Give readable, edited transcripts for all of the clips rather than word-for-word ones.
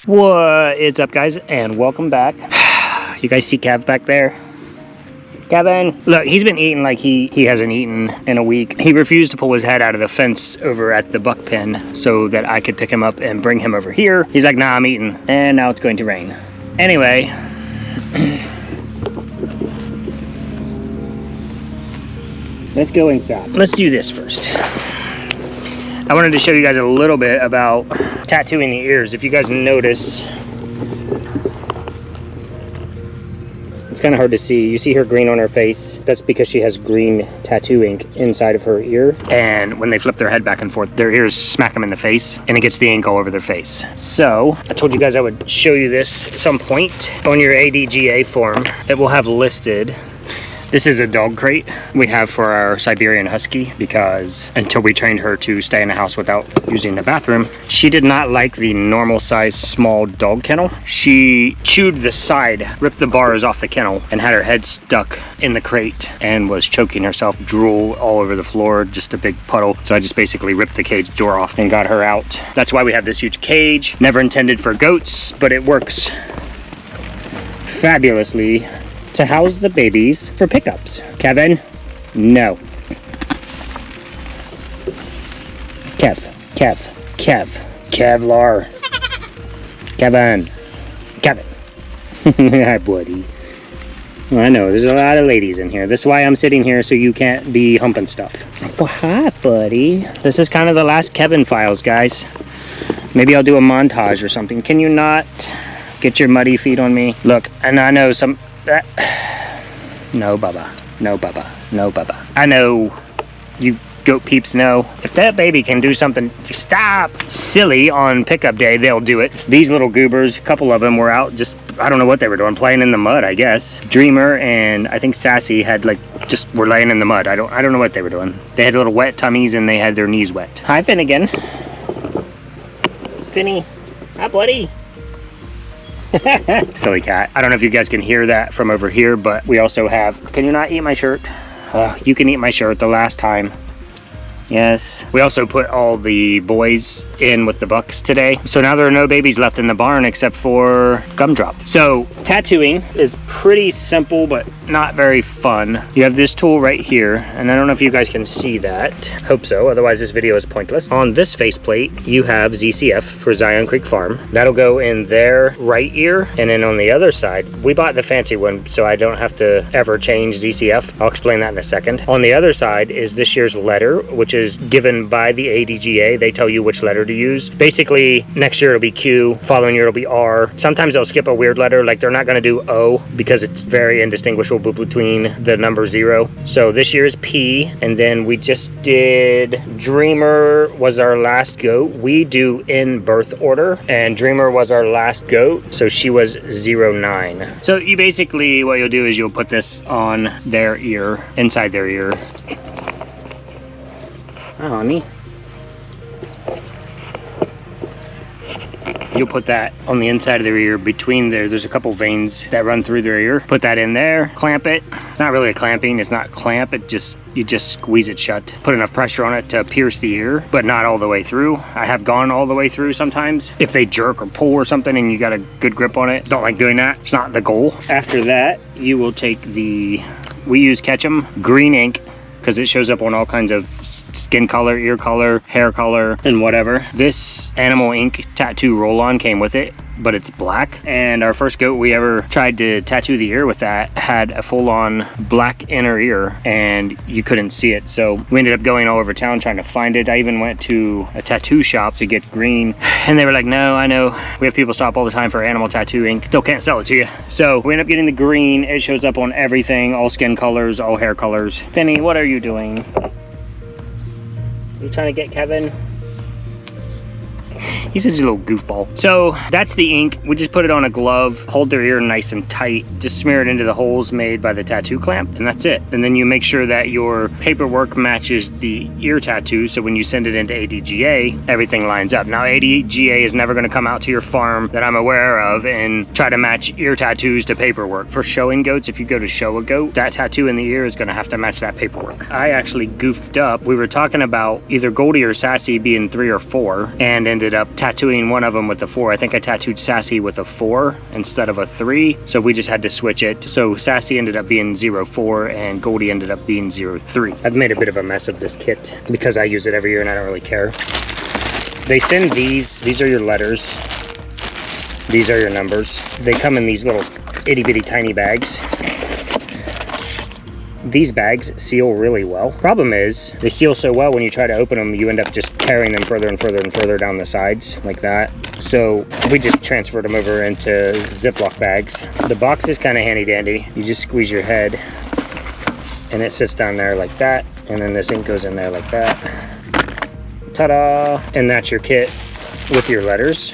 What is up, guys, and welcome back. You guys see Kev back there? Kevin, look, he's been eating like he hasn't eaten in a week. He refused to pull his head out of the fence over at the buck pen so that I could pick him up and bring him over here. He's like, nah, I'm eating. And now it's going to rain. Anyway. Let's go inside. Let's do this first. I wanted to show you guys a little bit about tattooing the ears. If you guys notice, it's kind of hard to see. You see her green on her face. That's because she has green tattoo ink inside of her ear. And when they flip their head back and forth, their ears smack them in the face and it gets the ink all over their face. So I told you guys I would show you this at some point. On your ADGA form, it will have listed. This is a dog crate we have for our Siberian Husky because until we trained her to stay in the house without using the bathroom, she did not like the normal size small dog kennel. She chewed the side, ripped the bars off the kennel, and had her head stuck in the crate and was choking herself, drool all over the floor, just a big puddle. So I just basically ripped the cage door off and got her out. That's why we have this huge cage. Never intended for goats, but it works fabulously to house the babies for pickups. Kevin, no. Kevlar. Kevin. Hi, buddy. Well, I know, there's a lot of ladies in here. This is why I'm sitting here, so you can't be humping stuff. Well, hi, buddy. This is kind of the last Kevin files, guys. Maybe I'll do a montage or something. Can you not get your muddy feet on me? Look, and I know some... No, Bubba. No, Bubba. No, Bubba. I know you goat peeps know. If that baby can do something, stop silly on pickup day, they'll do it. These little goobers, a couple of them were out just, I don't know what they were doing, playing in the mud, I guess. Dreamer and I think Sassy had just were laying in the mud. I don't know what they were doing. They had little wet tummies and they had their knees wet. Hi, Finnegan. Finny. Hi, buddy. Silly cat. I don't know if you guys can hear that from over here, but we also have... Can you not eat my shirt? You can eat my shirt the last time. Yes. We also put all the boys in with the bucks today. So now there are no babies left in the barn except for Gumdrop. So tattooing is pretty simple, but not very fun. You have this tool right here, and I don't know if you guys can see that. Hope so, otherwise this video is pointless. On this faceplate, you have ZCF for Zion Creek Farm. That'll go in their right ear, and then on the other side, we bought the fancy one, so I don't have to ever change ZCF. I'll explain that in a second. On the other side is this year's letter, which is given by the ADGA. They tell you which letter to use. Basically, next year it'll be Q, following year it'll be R. Sometimes they'll skip a weird letter, like they're not going to do O because it's very indistinguishable between the number 0. So this year is P, and then we just did Dreamer was our last goat. We do in birth order, and Dreamer was our last goat, so she was 09. So you basically, what you'll do is you'll put this on their ear, inside their ear. Oh, honey. You'll put that on the inside of their ear between there's a couple veins that run through their ear. Put that in there, clamp it. It's not really a clamping, it's not clamp, you just squeeze it shut. Put enough pressure on it to pierce the ear, but not all the way through. I have gone all the way through sometimes. If they jerk or pull or something and you got a good grip on it, don't like doing that. It's not the goal. After that, you will take we use Ketchum green ink, because it shows up on all kinds of skin color, ear color, hair color, and whatever. This animal ink tattoo roll-on came with it, but it's black. And our first goat we ever tried to tattoo the ear with that had a full-on black inner ear, and you couldn't see it. So we ended up going all over town trying to find it. I even went to a tattoo shop to get green, and they were like, no, I know. We have people stop all the time for animal tattoo ink. Still can't sell it to you. So we ended up getting the green. It shows up on everything, all skin colors, all hair colors. Finny, what are you doing? You trying to get Kevin? He's such a little goofball. So that's the ink. We just put it on a glove, hold their ear nice and tight, just smear it into the holes made by the tattoo clamp, and that's it. And then you make sure that your paperwork matches the ear tattoo, so when you send it into ADGA, everything lines up. Now ADGA is never gonna come out to your farm that I'm aware of and try to match ear tattoos to paperwork. For showing goats, if you go to show a goat, that tattoo in the ear is gonna have to match that paperwork. I actually goofed up. We were talking about either Goldie or Sassy being 3 or 4 and ended up tattooing one of them with a 4. I think I tattooed Sassy with a 4 instead of a 3. So we just had to switch it. So Sassy ended up being 04 and Goldie ended up being 03. I've made a bit of a mess of this kit because I use it every year and I don't really care. They send these are your letters. These are your numbers. They come in these little itty bitty tiny bags. These bags seal really well. Problem is, they seal so well when you try to open them, you end up just tearing them further and further and further down the sides, like that. So we just transferred them over into Ziploc bags. The box is kind of handy dandy. You just squeeze your head, and it sits down there like that, and then this ink goes in there like that. Ta-da! And that's your kit with your letters.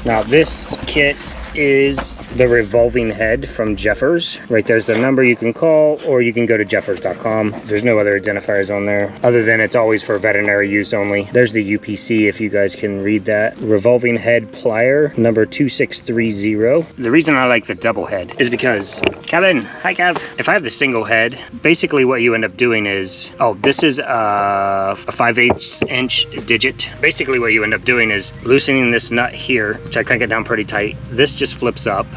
Now this kit is the revolving head from Jeffers. Right there's the number you can call, or you can go to jeffers.com. There's no other identifiers on there other than it's always for veterinary use only. There's the UPC if you guys can read that. Revolving head plier number 2630. The reason I like the double head is because, Kevin, hi Kev. If I have the single head, basically what you end up doing is, oh, this is a 5/8 inch digit. Basically what you end up doing is loosening this nut here, which I crank it down pretty tight. This just flips up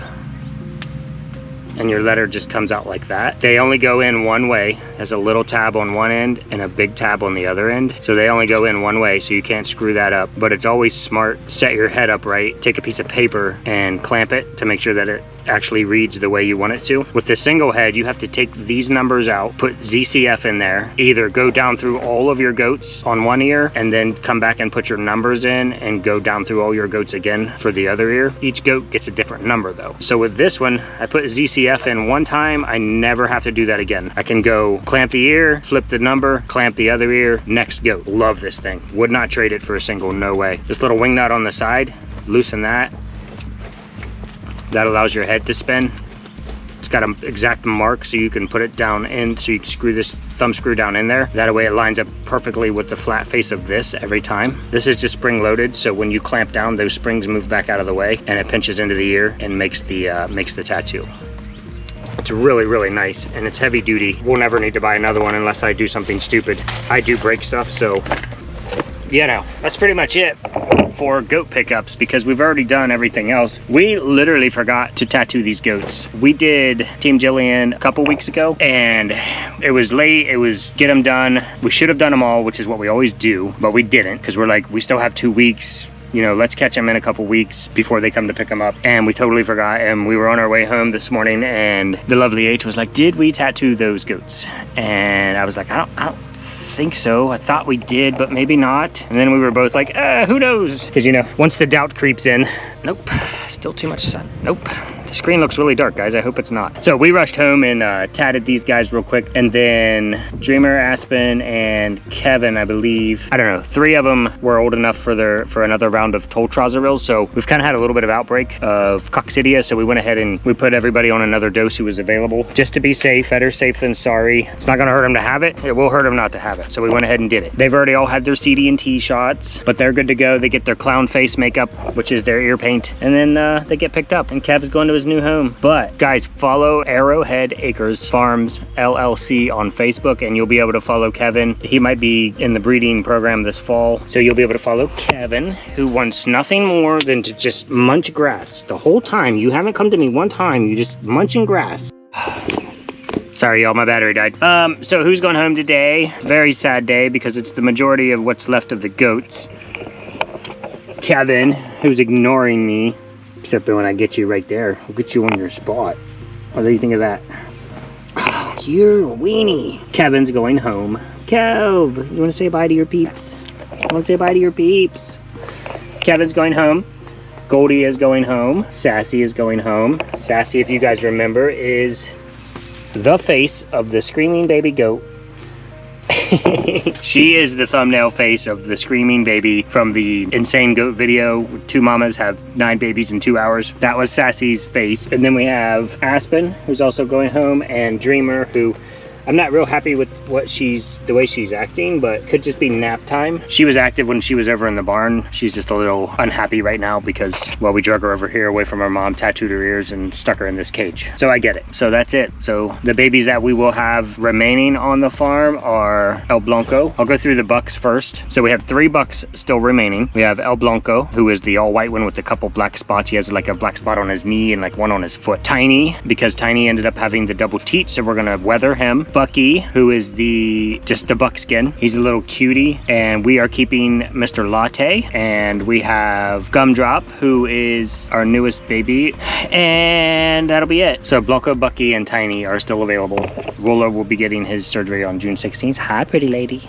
and your letter just comes out like that. They only go in one way. There's a little tab on one end and a big tab on the other end. So they only go in one way, so you can't screw that up. But it's always smart. Set your head up right, take a piece of paper and clamp it to make sure that it actually reads the way you want it to. With the single head, you have to take these numbers out, put ZCF in there, either go down through all of your goats on one ear and then come back and put your numbers in and go down through all your goats again for the other ear. Each goat gets a different number though. So with this one, I put ZCF in one time, I never have to do that again. I can go clamp the ear, flip the number, clamp the other ear, next goat. Love this thing. Would not trade it for a single, no way. This little wing nut on the side, loosen that. That allows your head to spin. It's got an exact mark so you can put it down in, so you can screw this thumb screw down in there. That way it lines up perfectly with the flat face of this every time. This is just spring loaded, so when you clamp down, those springs move back out of the way and it pinches into the ear and makes the tattoo. It's really, really nice and it's heavy duty. We'll never need to buy another one unless I do something stupid. I do break stuff, so you know, that's pretty much it for goat pickups because we've already done everything else. We literally forgot to tattoo these goats. We did Team Jillian a couple weeks ago and it was late. It was get them done. We should have done them all, which is what we always do, but we didn't because we're like, we still have 2 weeks. You know, let's catch them in a couple weeks before they come to pick them up. And we totally forgot. And we were on our way home this morning and the lovely H was like, did we tattoo those goats? And I was like, I don't think so. I thought we did, but maybe not. And then we were both like, who knows? Because, you know, once the doubt creeps in, nope, still too much sun. Nope. The screen looks really dark, guys. I hope it's not. So we rushed home and tatted these guys real quick. And then Dreamer, Aspen, and Kevin, I believe, I don't know, 3 of them were old enough for another round of Toltrazaril. So we've kind of had a little bit of outbreak of coccidia. So we went ahead and we put everybody on another dose who was available just to be safe. Better safe than sorry. It's not going to hurt them to have it. It will hurt them not to have it. So we went ahead and did it. They've already all had their CD&T shots, but they're good to go. They get their clown face makeup, which is their ear paint, and then they get picked up. And Kev's going to his new home. But guys, follow Arrowhead Acres Farms LLC on Facebook, and you'll be able to follow Kevin. He might be in the breeding program this fall, so you'll be able to follow Kevin, who wants nothing more than to just munch grass the whole time. You haven't come to me one time. You just munching grass. Sorry, y'all, my battery died. So who's going home today? Very sad day because it's the majority of what's left of the goats. Kevin, who's ignoring me, except when I get you right there. I'll get you on your spot. What do you think of that? Oh, you're a weenie. Kevin's going home. Kev, you want to say bye to your peeps? I want to say bye to your peeps. Kevin's going home. Goldie is going home. Sassy is going home. Sassy, if you guys remember, is the face of the screaming baby goat. She is the thumbnail face of the screaming baby from the Insane Goat video. 2 mamas have 9 babies in 2 hours. That was Sassy's face. And then we have Aspen, who's also going home, and Dreamer, who I'm not real happy with the way she's acting, but could just be nap time. She was active when she was over in the barn. She's just a little unhappy right now because, well, we drug her over here away from her mom, tattooed her ears, and stuck her in this cage. So I get it. So that's it. So the babies that we will have remaining on the farm are El Blanco. I'll go through the bucks first. So we have 3 bucks still remaining. We have El Blanco, who is the all white one with a couple black spots. He has like a black spot on his knee and like one on his foot. Tiny, because Tiny ended up having the double teat, so we're gonna weather him. Bucky, who is just the buckskin. He's a little cutie, and we are keeping Mr. Latte. And we have Gumdrop, who is our newest baby, and that'll be it. So Blanco, Bucky, and Tiny are still available. Roller will be getting his surgery on June 16th. Hi, pretty lady.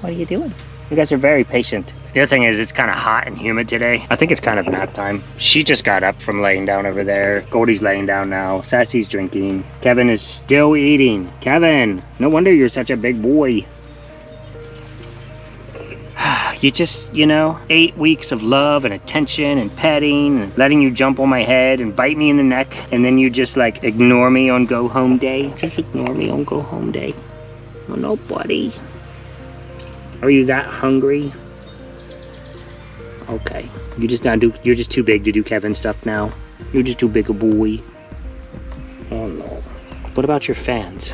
What are you doing? You guys are very patient. The other thing is it's kind of hot and humid today. I think it's kind of nap time. She just got up from laying down over there. Goldie's laying down now. Sassy's drinking. Kevin is still eating. Kevin, no wonder you're such a big boy. You just, you know, 8 weeks of love and attention and petting and letting you jump on my head and bite me in the neck, and then you just like ignore me on go home day. Just ignore me on go home day. Oh no, buddy. Are you that hungry? Okay. You're just too big to do Kevin stuff now. You're just too big a boy. Oh no. What about your fans?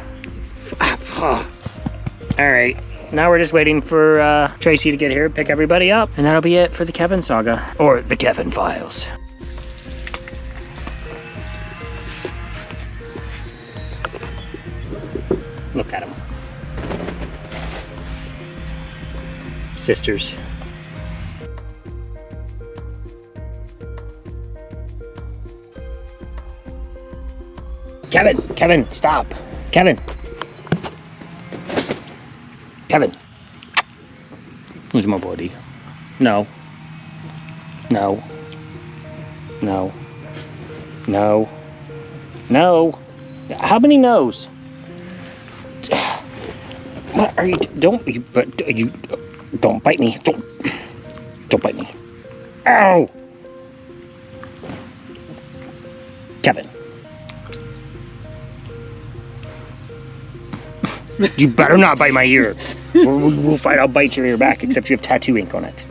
Alright. Now we're just waiting for Tracy to get here, pick everybody up, and that'll be it for the Kevin saga. Or the Kevin files. Look at them. Sisters. Kevin, stop. Kevin. Where's my body? No. No. No. No. No. How many no's? What are you? Don't bite me. Don't bite me. Ow! Kevin. You better not bite my ear. We'll fight. I'll bite your ear back, except you have tattoo ink on it.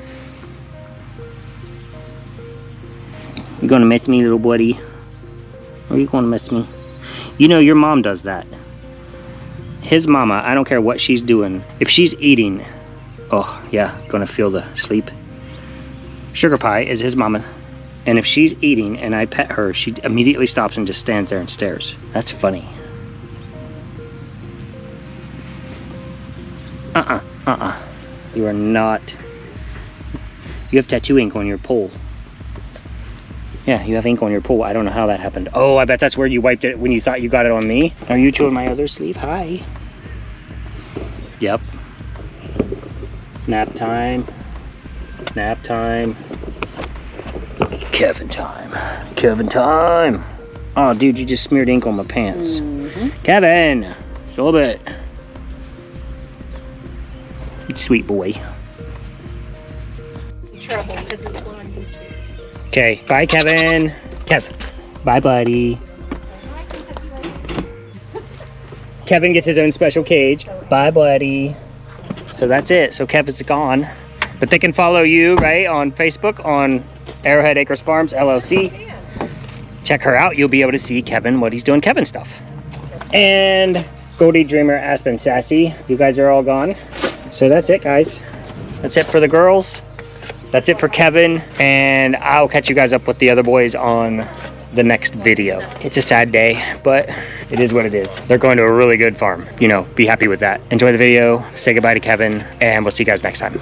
You gonna miss me, little buddy? Or you gonna miss me? You know, your mom does that. His mama, I don't care what she's doing. If she's eating, oh yeah, gonna feel the sleep. Sugar Pie is his mama. And if she's eating and I pet her, she immediately stops and just stands there and stares. That's funny. You are not. You have tattoo ink on your pole. Yeah, you have ink on your pole. I don't know how that happened. Oh, I bet that's where you wiped it when you thought you got it on me. Are you chewing my other sleeve? Hi. Yep. Nap time. Nap time. Kevin time. Kevin time. Oh, dude, you just smeared ink on my pants. Kevin! Just a little bit. Sweet boy. Okay, bye Kevin. Bye buddy. Kevin gets his own special cage. Bye buddy. So that's it. So Kevin's gone. But they can follow you, right, on Facebook on Arrowhead Acres Farms LLC. Check her out. You'll be able to see Kevin, what he's doing Kevin stuff. And Goldie, Dreamer, Aspen, Sassy. You guys are all gone. So that's it, guys. That's it for the girls. That's it for Kevin. And I'll catch you guys up with the other boys on the next video. It's a sad day, but it is what it is. They're going to a really good farm. You know, be happy with that. Enjoy the video. Say goodbye to Kevin, and we'll see you guys next time.